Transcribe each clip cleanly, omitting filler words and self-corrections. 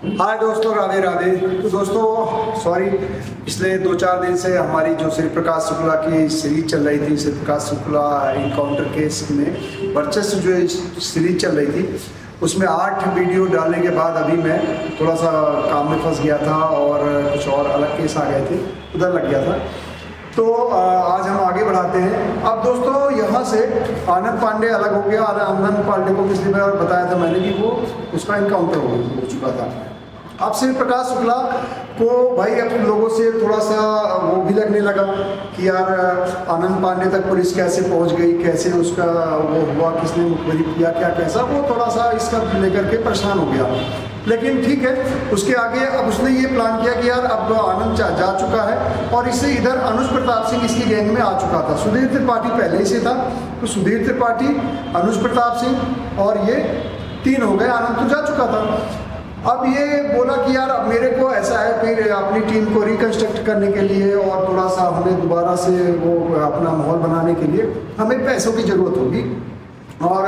हाय दोस्तों, राधे राधे। तो दोस्तों सॉरी, पिछले 2-4 दिन से हमारी जो श्री प्रकाश शुक्ला की सीरीज चल रही थी, श्री प्रकाश शुक्ला इनकाउंटर केस में वर्चस्व जो सीरीज चल रही थी, उसमें 8 वीडियो डालने के बाद अभी मैं थोड़ा सा काम में फंस गया था और कुछ और अलग केस आ गए थे, उधर लग गया था। तो आज हम आगे बढ़ाते हैं। अब दोस्तों यहाँ से आनंद पांडे अलग हो गया। आनंद पांडे को पिछली बार बताया था मैंने कि वो उसका इनकाउंटर हो चुका था। अब श्री प्रकाश शुक्ला को भाई अपने लोगों से थोड़ा सा वो भी लगने लगा कि यार आनंद पांडे तक पुलिस कैसे पहुंच गई, कैसे उसका वो हुआ, किसने मुखबिरी किया, क्या कैसा, वो थोड़ा सा इसका लेकर के परेशान हो गया। लेकिन ठीक है, उसके आगे अब उसने ये प्लान किया कि यार अब आनंद जा चुका है और इससे इधर अनुज प्रताप सिंह इसकी गैंग में आ चुका था। सुधीर त्रिपाठी पहले ही से था, तो सुधीर त्रिपाठी, अनुज प्रताप सिंह और ये 3 हो गए। आनंद तो जा चुका था। अब ये बोला कि यार अब मेरे को ऐसा है, फिर अपनी टीम को रिकंस्ट्रक्ट करने के लिए और थोड़ा सा हमें दोबारा से वो अपना माहौल बनाने के लिए हमें पैसों की ज़रूरत होगी और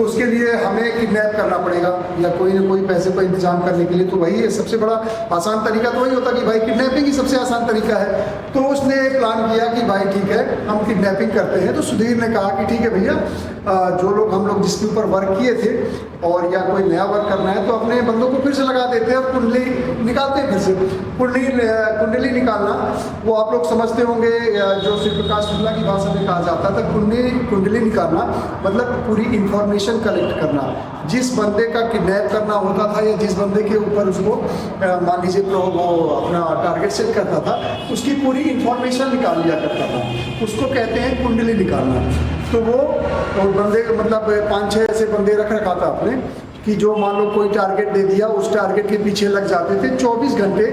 उसके लिए हमें किडनैप करना पड़ेगा या कोई ना कोई पैसे का इंतजाम करने के लिए। तो वही सबसे बड़ा आसान तरीका तो वही होता कि भाई किडनैपिंग ही सबसे आसान तरीका है। तो उसने प्लान किया कि भाई ठीक है, हम किडनैपिंग करते हैं। तो सुधीर ने कहा कि ठीक है भैया, जो लोग हम लोग जिसके ऊपर वर्क किए थे और या कोई नया वर्क करना है तो अपने बंदों को फिर से लगा देते हैं और कुंडली निकालते हैं। फिर से कुंडली निकालना वो आप लोग समझते होंगे, जो श्री प्रकाश शुक्ला की भाषा में कहा जाता था कुंडली निकालना, मतलब पूरी इंफॉर्मेशन कलेक्ट करना। जिस बंदे का किडनैप करना होता था या जिस बंदे के ऊपर उसको मान लीजिए वो अपना टारगेट सेट करता था, उसकी पूरी इंफॉर्मेशन निकाल लिया करता था, उसको कहते हैं कुंडली निकालना। तो वो बंदे मतलब 5-6 ऐसे बंदे रख रखा था अपने कि जो मान लो कोई टारगेट दे दिया, उस टारगेट के पीछे लग जाते थे 24 घंटे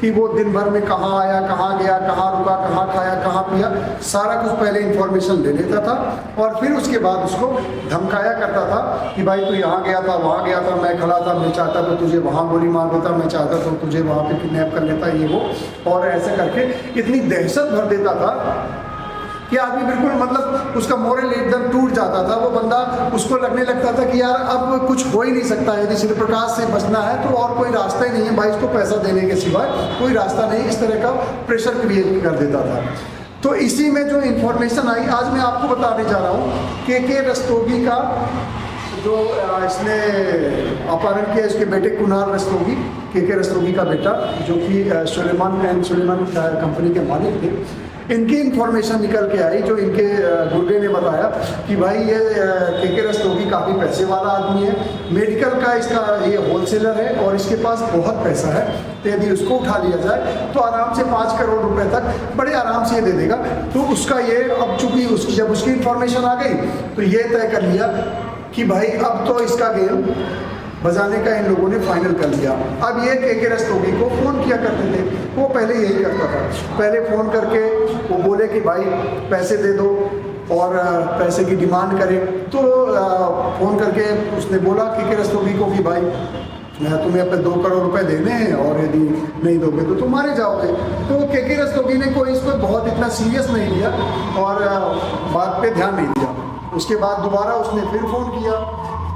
कि वो दिन भर में कहाँ आया, कहाँ गया, कहाँ रुका, कहाँ खाया, कहाँ पिया, सारा कुछ पहले इंफॉर्मेशन ले लेता था और फिर उसके बाद उसको धमकाया करता था कि भाई तू यहाँ गया था, वहाँ गया था, मैं खड़ा था, मैं चाहता तो तुझे वहाँ गोली मार देता, मैं चाहता तो तुझे वहाँ पे किडनैप कर लेता, ये वो, और ऐसे करके इतनी दहशत भर देता था कि आदमी बिल्कुल मतलब उसका मोरल एकदम टूट जाता था। वो बंदा, उसको लगने लगता था कि यार अब कुछ हो ही नहीं सकता है, यदि श्री प्रकाश से बचना है तो और कोई रास्ता ही नहीं है भाई, इसको पैसा देने के सिवाय कोई रास्ता नहीं। इस तरह का प्रेशर क्रिएट कर देता था। तो इसी में जो इन्फॉर्मेशन आई, आज मैं आपको बताने जा रहा हूँ के रस्तोगी का, जो इसने अपहरण किया, इसके बेटे कुणाल रस्तोगी, के रस्तोगी का बेटा, जो कि सुलेमान कंपनी के मालिक थे। इनकी इंफॉर्मेशन निकल के आई, जो इनके गुर्गे ने बताया कि भाई ये के रस्तोगी काफ़ी पैसे वाला आदमी है, मेडिकल का इसका ये होलसेलर है और इसके पास बहुत पैसा है, तो यदि उसको उठा लिया जाए तो आराम से 5 करोड़ रुपए तक बड़े आराम से ये दे देगा। तो उसका ये, अब चूंकि जब उसकी इंफॉर्मेशन आ गई तो ये तय कर लिया कि भाई अब तो इसका गेम बजाने का इन लोगों ने फाइनल कर लिया। अब ये के रस्तोगी को फ़ोन किया करते थे, वो पहले यही करता था, पहले फ़ोन करके वो बोले कि भाई पैसे दे दो और पैसे की डिमांड करे। तो फ़ोन करके उसने बोला के रस्तोगी को कि भाई तुम्हें अपने 2 करोड़ रुपए देने हैं और यदि नहीं दोगे तो तुम मारे जाओगे। तो के रस्तोगी ने कोई इसको बहुत इतना सीरियस नहीं लिया और बात पे ध्यान नहीं दिया। उसके बाद दोबारा उसने फिर फ़ोन किया,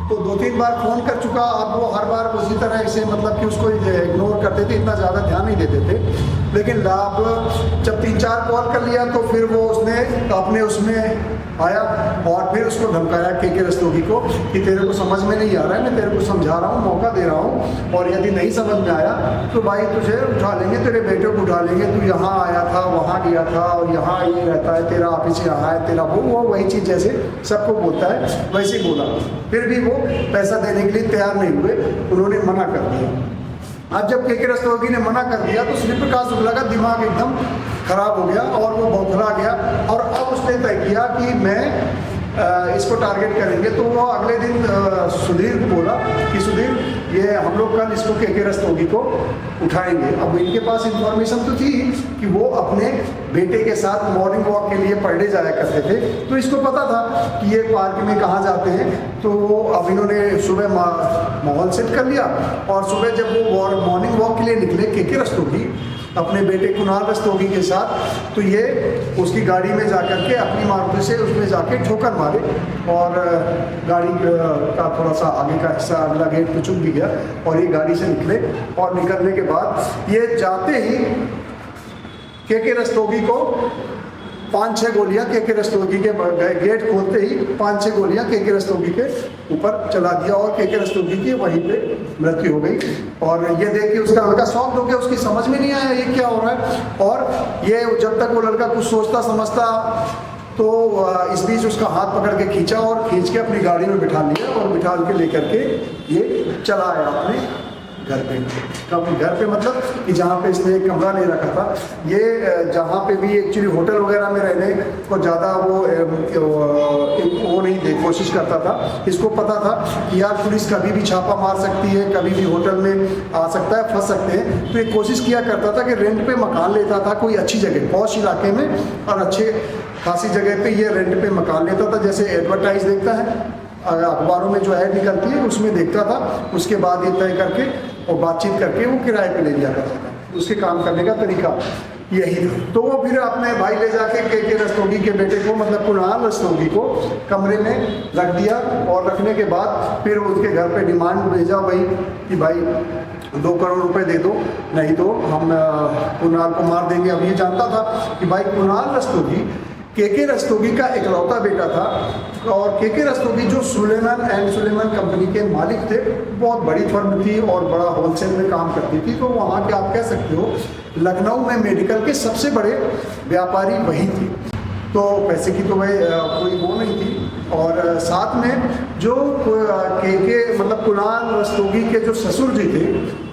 तो 2-3 बार फ़ोन कर चुका। अब वो हर बार उसी तरह से मतलब कि उसको इग्नोर करते थे, इतना ज़्यादा ध्यान नहीं देते थे। लेकिन अब जब 3-4 कॉल कर लिया तो फिर वो उसने अपने उसमें आया और फिर उसको धमकाया के रस्तोगी को कि तेरे को समझ में नहीं आ रहा है, मैं तेरे को समझा रहा हूँ, मौका दे रहा हूँ, और यदि नहीं समझ में आया तो भाई तुझे उठा लेंगे, तेरे बेटे को उठा लेंगे, तू यहाँ आया था, वहाँ गया था और यहाँ ये रहता है, तेरा ऑफिस यहाँ है, तेरा वो वही चीज़ जैसे सबको बोलता है वैसे ही बोला। फिर भी वो पैसा देने के लिए तैयार नहीं हुए, उन्होंने मना कर दिया। अब जब के रस्तोगी ने मना कर दिया तो श्री प्रकाश शुक्ला का दिमाग एकदम खराब हो गया और वो बौखला गया और अब उसने तय किया कि मैं इसको टारगेट करेंगे। तो वो अगले दिन सुधीर को बोला कि सुधीर, ये हम लोग कल इसको के रस्तोगी को उठाएंगे। अब इनके पास इंफॉर्मेशन तो थी कि वो अपने बेटे के साथ मॉर्निंग वॉक के लिए पर डे जाया करते थे, तो इसको पता था कि ये पार्क में कहाँ जाते हैं। तो अब इन्होंने सुबह माहौल सेट कर लिया और सुबह जब वो मॉर्निंग वॉक के लिए निकले के रस्तोगी, अपने बेटे कुणाल रस्तोगी के साथ। तो ये उसकी गाड़ी में जा कर के अपनी मारुति से उसमें जाके ठोकर मारे और गाड़ी का थोड़ा सा आगे का हिस्सा अगला गेट पे चुक भी गया और ये गाड़ी से निकले। और निकलने के बाद ये जाते ही के रस्तोगी को 5-6 गोलियां के रस्तोगी के गेट खोलते ही 5-6 गोलियां के रस्तोगी के ऊपर चला दिया और के रस्तोगी की वहीं पे मृत्यु हो गई। और ये देख के उसका हल्का शॉक हो गया, उसकी समझ में नहीं आया ये क्या हो रहा है। और ये जब तक वो लड़का कुछ सोचता समझता तो इस बीच उसका हाथ पकड़ के खींचा और खींच के अपनी गाड़ी में बिठा लिया और बिठा के लेकर के ये चला आया अपने घर पे। कब घर पे मतलब कि जहाँ पे इसने एक कमरा ले रखा था। ये जहाँ पे भी एक्चुअली होटल वगैरह में रहने को ज़्यादा वो नहीं दे कोशिश करता था। इसको पता था कि यार पुलिस कभी भी छापा मार सकती है, कभी भी होटल में आ सकता है, फंस सकते हैं। तो ये कोशिश किया करता था कि रेंट पे मकान लेता था कोई अच्छी जगह पॉश इलाके में और अच्छे खासी जगह पे ये रेंट पे मकान लेता था। जैसे एडवर्टाइज देखता है अखबारों में जो ऐड निकलती है उसमें देखता था, उसके बाद ये तय करके और बातचीत करके वो किराए पे ले लिया करता था। उसके काम करने का तरीका यही था। तो वो फिर अपने भाई ले जाके के रस्तोगी के बेटे को मतलब कुणाल रस्तोगी को कमरे में रख दिया और रखने के बाद फिर उसके घर पे डिमांड भेजा भाई कि भाई 2 करोड़ रुपए दे दो, नहीं तो हम कुणाल को मार देंगे। अब ये जानता था कि भाई कुणाल रस्तोगी के रस्तोगी का इकलौता बेटा था और के रस्तोगी जो सुलेमान एंड सुलेमान कंपनी के मालिक थे। बहुत बड़ी फर्म थी और बड़ा होलसेल में काम करती थी। तो वहाँ के आप कह सकते हो लखनऊ में मेडिकल के सबसे बड़े व्यापारी वही थे। तो पैसे की तो भाई कोई वो नहीं थी। और साथ में जो के मतलब कुणाल रस्तोगी के जो ससुर जी थे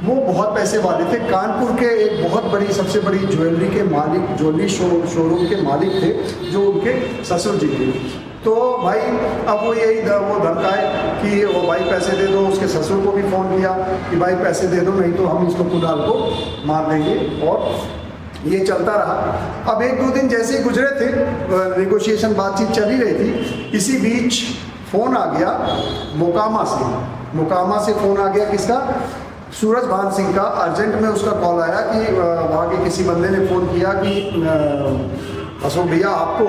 वो बहुत पैसे वाले थे। कानपुर के एक बहुत बड़ी सबसे बड़ी ज्वेलरी के मालिक, ज्वेलरी शोरूम के मालिक थे जो उनके ससुर जी थे। तो भाई अब वो यही वो धमकाए कि वो भाई पैसे दे दो। उसके ससुर को भी फ़ोन किया कि भाई पैसे दे दो, नहीं तो हम इसको कुणाल को मार देंगे। और ये चलता रहा। अब 1-2 दिन जैसे ही गुजरे थे, नेगोशिएशन बातचीत चली रही थी, इसी बीच फ़ोन आ गया मोकामा से फ़ोन आ गया। किसका? सूरज भान सिंह का। अर्जेंट में उसका कॉल आया कि वहाँ के किसी बंदे ने फ़ोन किया कि अशोक भैया आपको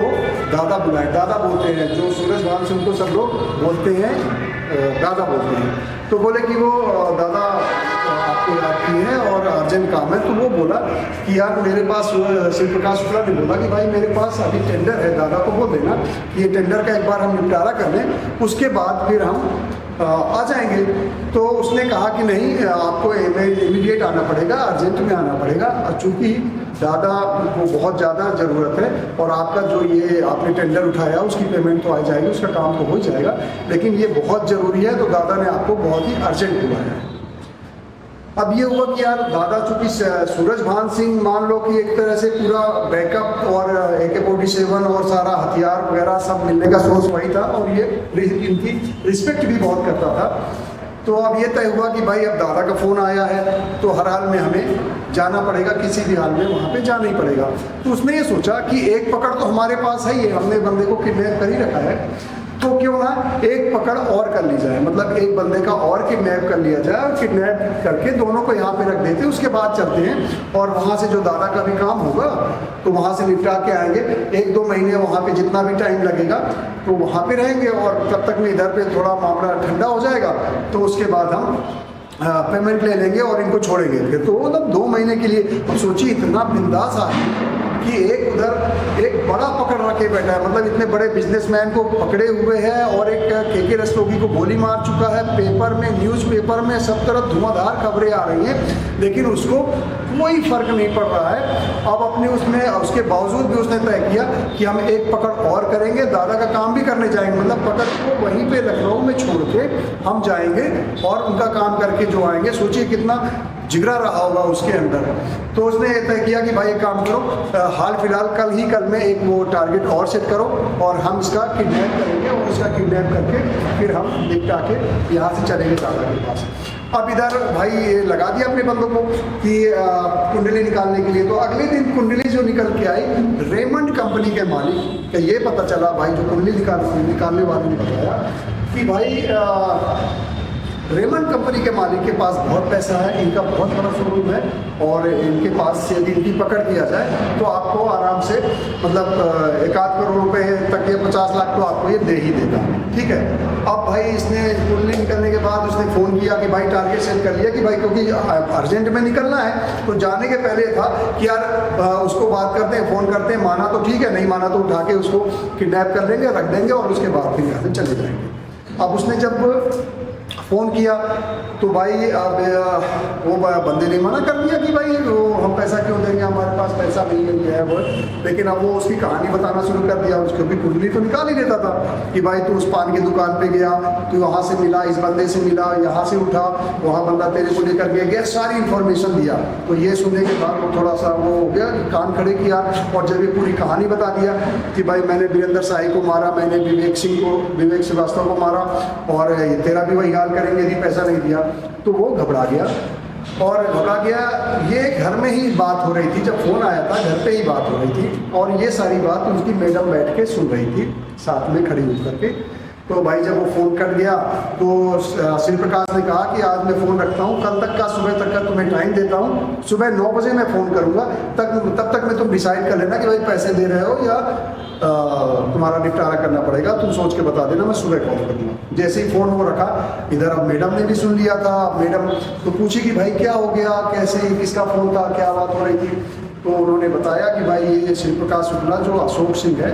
दादा बुलाए। दादा बोलते हैं जो सूरज भान सिंह को सब लोग बोलते हैं, दादा बोलते हैं। तो बोले कि वो दादा आपको याद किए हैं और अर्जेंट काम है। तो वो बोला कि यार मेरे पास शिव प्रकाश शुक्ला ने बोला कि भाई मेरे पास अभी टेंडर है, दादा को बोल देना कि ये टेंडर का एक बार हम निपटारा कर लें, उसके बाद फिर हम आ जाएंगे। तो उसने कहा कि नहीं, आपको इमीडिएट आना पड़ेगा, अर्जेंट में आना पड़ेगा। चूँकि दादा को बहुत ज़्यादा ज़रूरत है और आपका जो ये आपने टेंडर उठाया उसकी पेमेंट तो आ जाएगी, उसका काम तो हो ही जाएगा, लेकिन ये बहुत ज़रूरी है। तो दादा ने आपको बहुत ही अर्जेंट बुलाया है। अब ये हुआ कि यार दादा चूँकि सूरज भान सिंह मान लो कि एक तरह से पूरा बैकअप और AK-47 और सारा हथियार वगैरह सब मिलने का सोर्स वही था और ये इनकी रिस्पेक्ट भी बहुत करता था। तो अब ये तय हुआ कि भाई अब दादा का फ़ोन आया है तो हर हाल में हमें जाना पड़ेगा, किसी भी हाल में वहाँ पे जाना ही पड़ेगा। तो उसने ये सोचा कि एक पकड़ तो हमारे पास है ही है, हमने बंदे को किडनैप कर ही रखा है, तो क्यों ना एक पकड़ और कर ली जाए, मतलब एक बंदे का और किडनैप कर लिया जाए और किडनैप करके दोनों को यहाँ पे रख देते हैं। उसके बाद चलते हैं और वहाँ से जो दादा का भी काम होगा तो वहाँ से निपटा के आएंगे। 1-2 महीने वहाँ पे जितना भी टाइम लगेगा तो वहाँ पे रहेंगे और तब तक में इधर पे थोड़ा मामला ठंडा हो जाएगा तो उसके बाद हम पेमेंट ले लेंगे और इनको छोड़ेंगे। फिर तो मतलब 2 महीने के लिए। अब सोचिए इतना बिंदास आदमी कि एक उधर एक बड़ा पकड़ रखे बैठा है, मतलब इतने बड़े बिजनेसमैन को पकड़े हुए है और एक के रस्तोगी को गोली मार चुका है। पेपर में, न्यूज़पेपर में सब तरफ धुआंधार खबरें आ रही हैं, लेकिन उसको कोई फर्क नहीं पड़ रहा है। अब अपने उसमें उसके बावजूद भी उसने तय किया कि हम एक पकड़ और करेंगे, दादा का काम भी करने जाएंगे, मतलब पकड़ को वहीं पे लखनऊ में छोड़ के हम जाएंगे और उनका काम करके जो आएंगे। सोचिए कितना जिगरा रहा होगा उसके अंदर। तो उसने तय किया कि भाई एक काम करो, हाल फिलहाल कल में एक वो टारगेट और सेट करो और हम इसका किडनैप करेंगे और इसका किडनैप करके फिर हम निपटा के यहाँ से चलेंगे दादा के पास। अब इधर भाई ये लगा दिया अपने बंदों को कि कुंडली निकालने के लिए। तो अगले दिन कुंडली जो निकल के आई रेमंड कंपनी के मालिक का ये पता चला, भाई जो कुंडली निकालने वाले ने बताया कि भाई रेमंड कंपनी के मालिक के पास बहुत पैसा है, इनका बहुत बड़ा शोरूम है और इनके पास से यदि इनकी पकड़ किया जाए तो आपको आराम से मतलब 1-8 करोड़ रुपए तक या 50 लाख तो आपको ये दे ही देगा। ठीक है, अब भाई इसने कुंडली निकलने के बाद उसने फ़ोन किया कि भाई टारगेट सेट कर लिया कि भाई क्योंकि अर्जेंट में निकलना है, तो जाने के पहले था कि यार उसको बात करते हैं, फ़ोन करते हैं, माना तो ठीक है, नहीं माना तो उठा के उसको किडनैप कर लेंगे, रख देंगे और उसके बाद फिर यहाँ से चले जाएंगे। अब उसने जब फ़ोन किया तो भाई अब वो बंदे ने मना कर दिया कि भाई वो हम पैसा क्यों देंगे, हमारे पास पैसा नहीं है, ये है वो। लेकिन अब वो उसकी कहानी बताना शुरू कर दिया, उसकी भी कुंडली तो निकाल ही देता था कि भाई तू उस पान की दुकान पे गया, तू वहाँ से मिला, इस बंदे से मिला, यहाँ से उठा, वहाँ बंदा तेरे को लेकर गया, सारी इन्फॉर्मेशन दिया। तो ये सुनने के बाद वो थोड़ा सा वो हो गया, कान खड़े किया और जब ये पूरी कहानी बता दिया कि भाई मैंने वीरेंद्र शाही को मारा, मैंने विवेक श्रीवास्तव को मारा और तेरा भी वही हाल करेंगे यदि पैसा नहीं दिया, तो वो घबरा गया और घबरा गया। ये घर में ही बात हो रही थी, जब फ़ोन आया था घर पे ही बात हो रही थी और ये सारी बात उसकी मैडम बैठ के सुन रही थी साथ में खड़ी हो करके। तो भाई जब वो फ़ोन कट गया तो शिव प्रकाश ने कहा कि आज मैं फ़ोन रखता हूँ, कल तक का सुबह तक का तुम्हें टाइम देता हूँ, सुबह 9 बजे मैं फ़ोन करूँगा, तब तक में तुम डिसाइड कर लेना कि भाई पैसे दे रहे हो या तुम्हारा निपटारा करना पड़ेगा, तुम सोच के बता देना, मैं सुबह कॉल करूँगा। जैसे ही फ़ोन वो रखा, इधर अब मैडम ने भी सुन लिया था। मैडम तो पूछी कि भाई क्या हो गया, कैसे, किसका फ़ोन था, क्या बात हो रही थी। तो उन्होंने बताया कि भाई ये शिव प्रकाश शुक्ला जो अशोक सिंह है,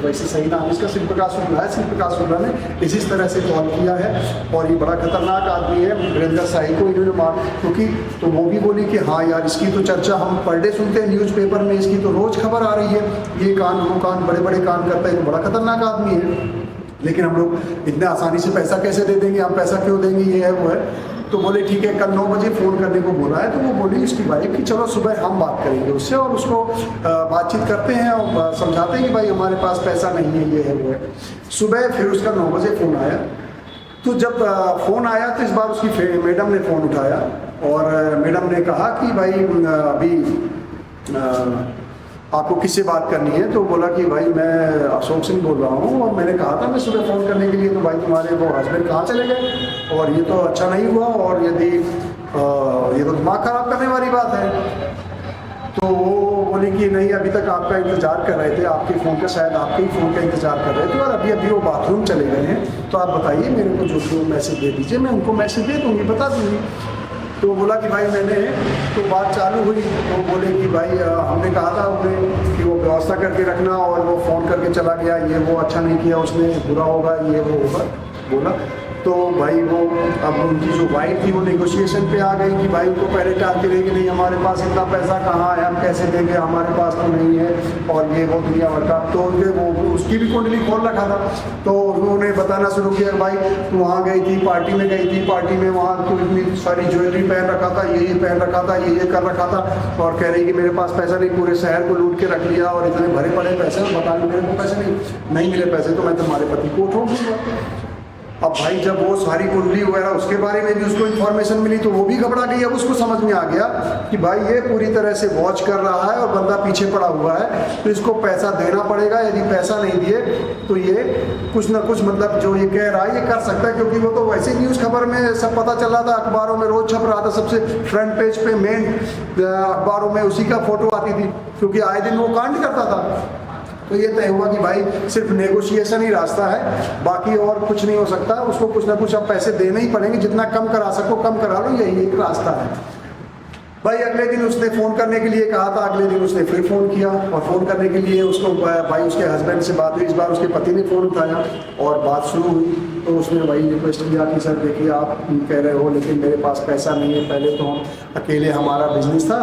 वैसे सही नाम इसका शिव प्रकाश शुक्ला है, शिव प्रकाश शुक्ला ने इसी तरह से कॉल किया है और ये बड़ा खतरनाक आदमी है, वीरेंद्र शाही को इन्होंने मार, क्योंकि तो वो भी बोली कि हाँ यार इसकी तो चर्चा हम पर डे सुनते हैं न्यूज़पेपर में, इसकी तो रोज़ खबर आ रही है, ये कान वो कान बड़े बड़े कान करता है, तो बड़ा खतरनाक आदमी है। लेकिन हम लोग इतने आसानी से पैसा कैसे दे देंगे, हम पैसा क्यों देंगे, ये है वो है। तो बोले ठीक है, कल 9 बजे फ़ोन करने को बोला है। तो वो बोली उसकी वाइफ कि चलो सुबह हम बात करेंगे उससे और उसको बातचीत करते हैं और समझाते हैं कि भाई हमारे पास पैसा नहीं है, ये है वो है। सुबह फिर उसका 9 बजे फ़ोन आया। तो जब फ़ोन आया तो इस बार उसकी मैडम ने फ़ोन उठाया और मैडम ने कहा कि भाई अभी आपको किससे बात करनी है। तो बोला कि भाई मैं अशोक सिंह बोल रहा हूँ और मैंने कहा था मैं सुबह फ़ोन करने के लिए, तो भाई तुम्हारे वो हस्बैंड कहाँ चले गए और ये तो अच्छा नहीं हुआ और यदि ये तो दिमाग ख़राब करने वाली बात है। तो वो बोले कि नहीं, अभी तक आपका इंतज़ार कर रहे थे, आपके फ़ोन का, शायद आपके ही फ़ोन का इंतज़ार कर रहे थे और अभी वो बाथरूम चले गए हैं, तो आप बताइए मेरे को जो मैसेज दे दीजिए, मैं उनको मैसेज दे दूँगी, बता दूँगी। तो बोला कि भाई मैंने, तो बात चालू हुई। तो बोले कि भाई हमने कहा था उन्हें कि वो व्यवस्था करके रखना और वो फ़ोन करके चला गया, ये वो अच्छा नहीं किया उसने, बुरा होगा, ये वो होगा बोला। तो भाई वो अब उनकी जो वाइफ थी वो नेगोशिएशन पे आ गई कि भाई उनको पहले टालती रही कि नहीं हमारे पास इतना पैसा कहाँ है, हम कैसे देंगे, हमारे पास तो नहीं है और ये वो दुनिया भर का। तो उनके वो उसकी भी कुंडली खोल रखा था। तो उन्होंने बताना शुरू किया भाई तू वहाँ गई थी, पार्टी में गई थी, पार्टी में वहाँ तू इतनी सारी ज्वेलरी पहन रखा था, ये पहन रखा था, ये कर रखा था और कह रही कि मेरे पास पैसा नहीं, पूरे शहर को लूट के रख लिया और इतने भरे पड़े पैसे, बता रही मेरे को पैसे नहीं मिले पैसे तो मैं तुम्हारे पति को ठोक दूँगा। अब भाई जब वो सारी कुंडली वगैरह उसके बारे में भी उसको इन्फॉर्मेशन मिली तो वो भी घबरा गई। अब उसको समझ में आ गया कि भाई ये पूरी तरह से वॉच कर रहा है और बंदा पीछे पड़ा हुआ है, तो इसको पैसा देना पड़ेगा। यदि पैसा नहीं दिए तो ये कुछ ना कुछ मतलब जो ये कह रहा है ये कर सकता है, क्योंकि वो तो वैसे न्यूज़ खबर में सब पता चल रहा था, अखबारों में रोज़ छप रहा था, सबसे फ्रंट पेज पे मेन अखबारों में उसी का फोटो आती थी, क्योंकि आए दिन वो कांड करता था। तो ये तय हुआ कि भाई सिर्फ नेगोशिएशन ही रास्ता है, बाकी और कुछ नहीं हो सकता, उसको कुछ ना कुछ अब पैसे देने ही पड़ेंगे, जितना कम करा सको कम करा लो, यही एक रास्ता है। भाई अगले दिन उसने फ़ोन करने के लिए कहा था, अगले दिन उसने फिर फ़ोन किया और फ़ोन करने के लिए उसको भाई उसके हस्बैंड से बात हुई। इस बार उसके पति ने फ़ोन उठाया और बात शुरू हुई। तो उसने भाई रिक्वेस्ट किया कि सर देखिए आप कह रहे हो लेकिन मेरे पास पैसा नहीं है, पहले तो हम अकेले हमारा बिजनेस था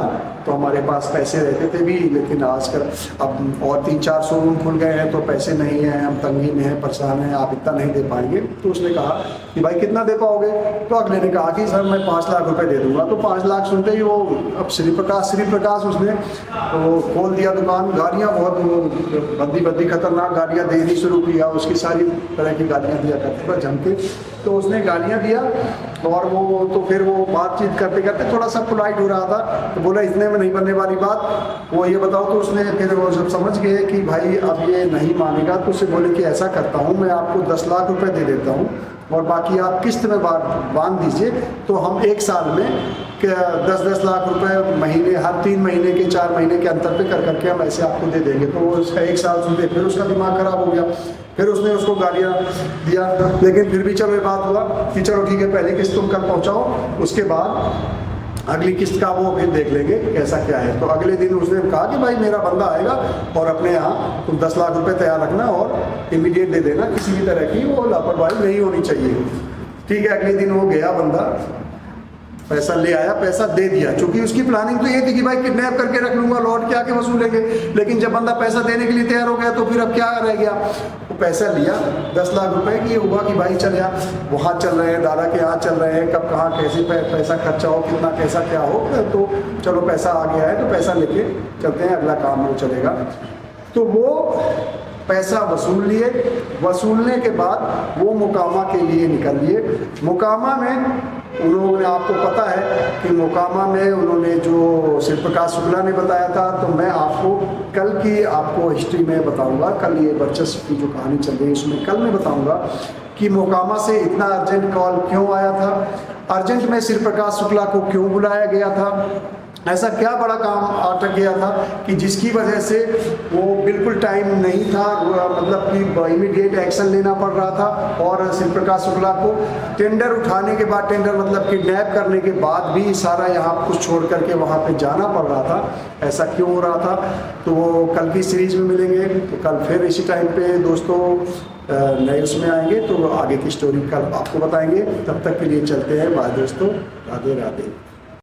तो हमारे पास पैसे रहते थे भी, लेकिन आजकल अब और 3-4 शोरूम खुल गए हैं तो पैसे नहीं हैं, हम तंगी में हैं, परेशान हैं, आप इतना नहीं दे पाएंगे। तो उसने कहा कि भाई कितना दे पाओगे। तो अगले ने कहा कि सर मैं 5 लाख रुपए दे दूंगा। तो 5 लाख सुनते ही वो अब श्री प्रकाश उसने वो खोल दिया दुकान। गालियाँ बहुत बद्दी खतरनाक गालियाँ देनी शुरू किया, उसकी सारी तरह की गालियाँ दिया करते थे जम के। तो उसने गालियाँ दिया और वो तो फिर वो बातचीत करते करते थोड़ा सा पोलाइट हो रहा था, तो बोला इतने में नहीं बनने वाली बात, वो ये बताओ। तो उसने फिर वो जब समझ गए कि भाई अब ये नहीं मानेगा तो उसे बोले कि ऐसा करता हूँ मैं आपको 10 लाख रुपए दे देता हूँ, और बाकी आप किस्त में बांध दीजिए, तो हम 1 साल में 10-10 लाख रुपए महीने, हर 3 महीने के 4 महीने के अंतर पे कर करके हम ऐसे आपको दे देंगे। तो उसका 1 साल सुनते फिर उसका दिमाग खराब हो गया, फिर उसने उसको गालियाँ दिया, लेकिन फिर भी चलो ये बात हुआ कि चलो ठीक है पहली किस्त तुम कल पहुँचाओ, उसके बाद अगली किस्त का वो फिर देख लेंगे कैसा क्या है। तो अगले दिन उसने कहा कि भाई मेरा बंदा आएगा और अपने यहाँ तुम 10 लाख रुपए तैयार रखना और इमीडिएट दे देना, किसी भी तरह की वो लापरवाही नहीं होनी चाहिए। ठीक है, अगले दिन वो गया बंदा, पैसा ले आया, पैसा दे दिया। चूंकि उसकी प्लानिंग तो ये थी कि भाई किडनैप करके रख लूंगा, लौट के आके वसूलेंगे, लेकिन जब बंदा पैसा देने के लिए तैयार हो गया तो फिर अब क्या रह गया, वो पैसा लिया 10 लाख रुपए की। ये हुआ कि भाई चल यार वहाँ चल रहे हैं, दादा के यहाँ चल रहे हैं, कब कहाँ कैसे पैसा खर्चा हो, कितना कैसा क्या हो, तो चलो पैसा आ गया है तो पैसा लेके चलते हैं, अगला काम वो चलेगा। तो वो पैसा वसूल लिए, वसूलने के बाद वो मोकामा के लिए निकल लिए। मोकामा में उन्होंने, आपको पता है कि मोकामा में उन्होंने जो शिव प्रकाश शुक्ला ने बताया था, तो मैं आपको कल की आपको हिस्ट्री में बताऊंगा। कल ये वर्चस्व की जो कहानी चल रही है उसमें कल मैं बताऊंगा कि मोकामा से इतना अर्जेंट कॉल क्यों आया था, अर्जेंट में शिव प्रकाश शुक्ला को क्यों बुलाया गया था, ऐसा क्या बड़ा काम अटक गया था कि जिसकी वजह से वो बिल्कुल टाइम नहीं था, मतलब कि इमीडिएट एक्शन लेना पड़ रहा था। और शिव प्रकाश शुक्ला को टेंडर उठाने के बाद, टेंडर मतलब किडनैप करने के बाद भी सारा यहाँ कुछ छोड़ करके वहाँ पे जाना पड़ रहा था। ऐसा क्यों हो रहा था, तो वो कल की सीरीज में मिलेंगे। तो कल फिर इसी टाइम पे दोस्तों नए उसमें आएंगे, तो आगे की स्टोरी कल आपको बताएंगे। तब तक के लिए चलते हैं, बाय दोस्तों, राधे राधे।